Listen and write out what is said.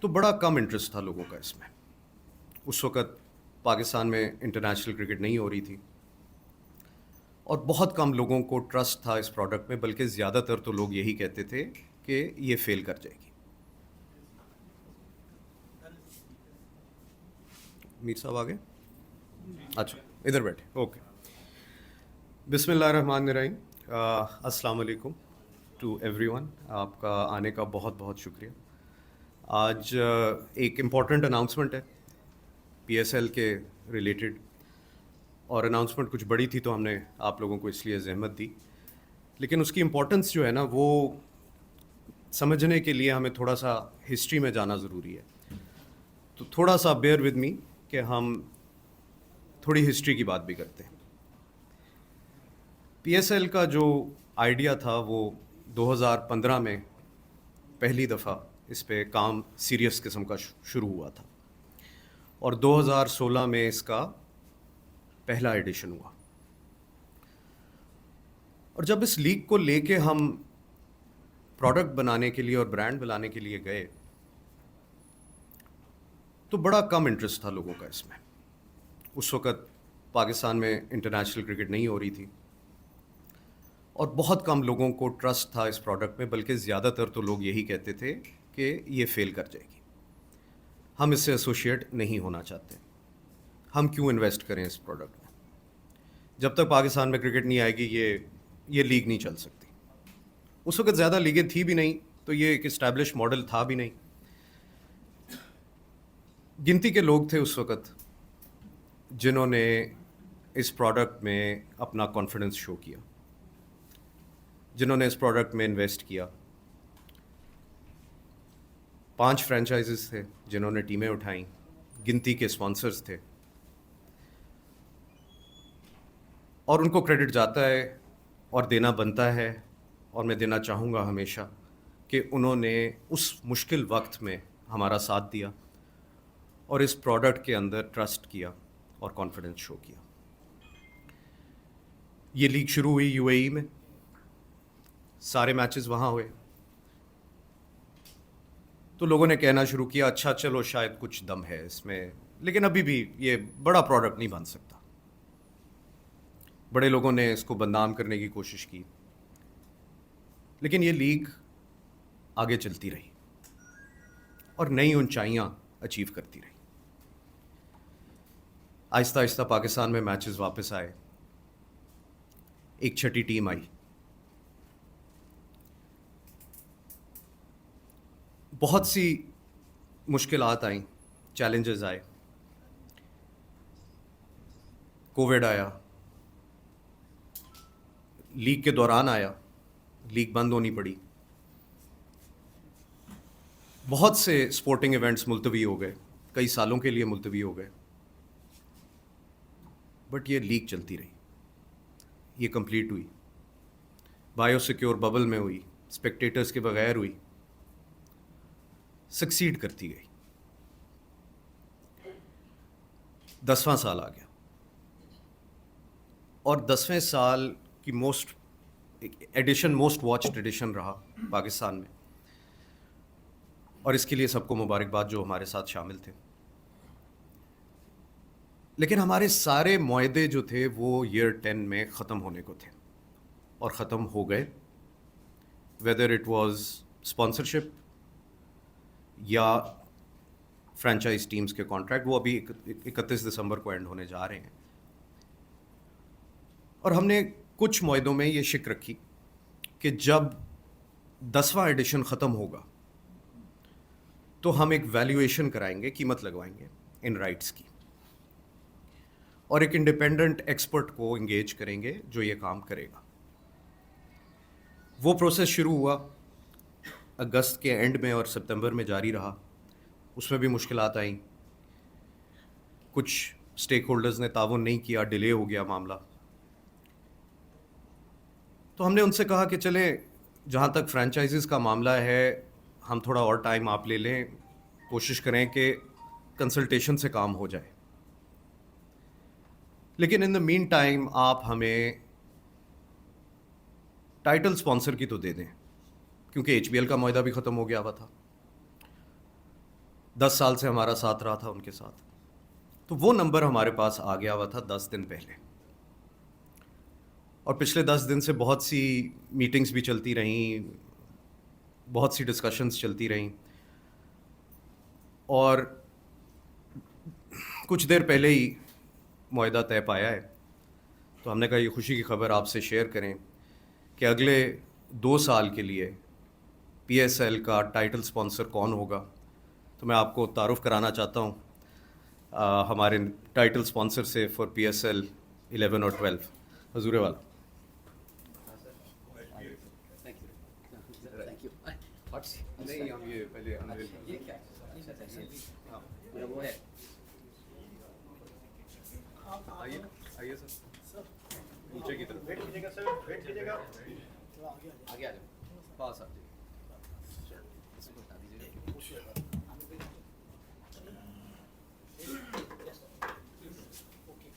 तो बड़ा कम इंटरेस्ट था लोगों का इसमें। उस वक़्त पाकिस्तान में इंटरनेशनल क्रिकेट नहीं हो रही थी और बहुत कम लोगों को ट्रस्ट था इस प्रोडक्ट में, बल्कि ज़्यादातर तो लोग यही कहते थे कि ये फ़ेल कर जाएगी। मीर साहब आ गए? अच्छा, इधर बैठे, ओके। बिस्मिल्लाहिर्रहमानिर्रहीम। अस्सलाम वालेकुम टू एवरीवन। आपका आने का बहुत बहुत शुक्रिया। आज एक इम्पॉर्टेंट अनाउंसमेंट है पीएसएल के रिलेटेड, और अनाउंसमेंट कुछ बड़ी थी तो हमने आप लोगों को इसलिए ज़हमत दी, लेकिन उसकी इम्पोर्टेंस जो है ना, वो समझने के लिए हमें थोड़ा सा हिस्ट्री में जाना ज़रूरी है। तो थोड़ा सा बेयर विद मी कि हम थोड़ी हिस्ट्री की बात भी करते हैं। पीएसएल का जो आइडिया था वो 2015 में पहली दफ़ा इस पे काम सीरियस किस्म का शुरू हुआ था और 2016 में इसका पहला एडिशन हुआ। और जब इस लीग को लेके हम प्रोडक्ट बनाने के लिए और ब्रांड बनाने के लिए गए तो बड़ा कम इंटरेस्ट था लोगों का इसमें। उस वक़्त पाकिस्तान में इंटरनेशनल क्रिकेट नहीं हो रही थी और बहुत कम लोगों को ट्रस्ट था इस प्रोडक्ट में, बल्कि ज़्यादातर तो लोग यही कहते थे कि ये फ़ेल कर जाएगी, हम इससे एसोसिएट नहीं होना चाहते, हम क्यों इन्वेस्ट करें इस प्रोडक्ट में, जब तक पाकिस्तान में क्रिकेट नहीं आएगी ये लीग नहीं चल सकती। उस वक़्त ज़्यादा लीगें थी भी नहीं, तो ये एक इस्टेब्लिश मॉडल था भी नहीं। गिनती के लोग थे उस वक़्त जिन्होंने इस प्रोडक्ट में अपना कॉन्फिडेंस शो किया, जिन्होंने इस प्रोडक्ट में इन्वेस्ट किया। 5 फ्रेंचाइजेस थे जिन्होंने टीमें उठाई, गिनती के स्पॉन्सर्स थे, और उनको क्रेडिट जाता है और देना बनता है, और मैं देना चाहूँगा हमेशा कि उन्होंने उस मुश्किल वक्त में हमारा साथ दिया और इस प्रोडक्ट के अंदर ट्रस्ट किया और कॉन्फिडेंस शो किया। ये लीग शुरू हुई यूएई में, सारे मैचेस वहाँ हुए, तो लोगों ने कहना शुरू किया अच्छा चलो शायद कुछ दम है इसमें, लेकिन अभी भी ये बड़ा प्रोडक्ट नहीं बन सकता। बड़े लोगों ने इसको बदनाम करने की कोशिश की, लेकिन ये लीग आगे चलती रही और नई ऊंचाइयां अचीव करती रही। आहिस्ता आहिस्ता पाकिस्तान में मैचेस वापस आए, एक छठी टीम आई, बहुत सी मुश्किलात आई, चैलेंजेस आए, कोविड आया, लीग के दौरान आया, लीग बंद होनी पड़ी, बहुत से स्पोर्टिंग इवेंट्स मुलतवी हो गए, कई सालों के लिए मुलतवी हो गए, बट ये लीग चलती रही, ये कंप्लीट हुई, बायोसिक्योर बबल में हुई, स्पेक्टेटर्स के बगैर हुई, सक्सीड करती गई। 10वां साल आ गया और 10वें साल की मोस्ट वॉच्ड एडिशन रहा पाकिस्तान में, और इसके लिए सबको मुबारकबाद जो हमारे साथ शामिल थे। लेकिन हमारे सारे मुआहदे जो थे वो ईयर 10 में ख़त्म होने को थे और ख़त्म हो गए, वेदर इट वाज स्पॉन्सरशिप या फ्रेंचाइज टीम्स के कॉन्ट्रैक्ट, वो अभी 31 दिसंबर को एंड होने जा रहे हैं। और हमने कुछ मुआहदों में ये शिक रखी कि जब 10वां एडिशन ख़त्म होगा तो हम एक वैल्यूएशन कराएंगे, कीमत लगवाएंगे इन राइट्स की, और एक इंडिपेंडेंट एक्सपर्ट को इंगेज करेंगे जो ये काम करेगा। वो प्रोसेस शुरू हुआ अगस्त के एंड में और सितंबर में जारी रहा। उसमें भी मुश्किलात आई, कुछ स्टेक होल्डर्स ने ताउन नहीं किया, डिले हो गया मामला। तो हमने उनसे कहा कि चलें, जहाँ तक फ्रेंचाइजीज़ का मामला है हम थोड़ा और टाइम आप ले लें, कोशिश करें कि कंसल्टेशन से काम हो जाए, लेकिन इन द मीन टाइम आप हमें टाइटल स्पॉन्सर की तो दे दें, क्योंकि एचबीएल का मुआहदा भी ख़त्म हो गया हुआ था। 10 साल से हमारा साथ रहा था उनके साथ। तो वो नंबर हमारे पास आ गया हुआ था 10 दिन पहले, और पिछले 10 दिन से बहुत सी मीटिंग्स भी चलती रहीं, बहुत सी डिस्कशंस चलती रहीं, और कुछ देर पहले ही मुआहदा तय पाया है। तो हमने कहा ये खुशी की खबर आपसे शेयर करें कि अगले 2 साल के लिए PSL का टाइटल स्पॉन्सर कौन होगा। तो मैं आपको तारुफ कराना चाहता हूँ हमारे टाइटल स्पॉन्सर से फॉर PSL 11 और 12, हजूर वाला। नहीं, हम ये पहले आइए आइए सर, नीचे की तरफ वेट कीजिएगा सर, वेट कीजिएगा। आगे आ जाओ, पास आ जाइए, इसको हटा दीजिए। ओके।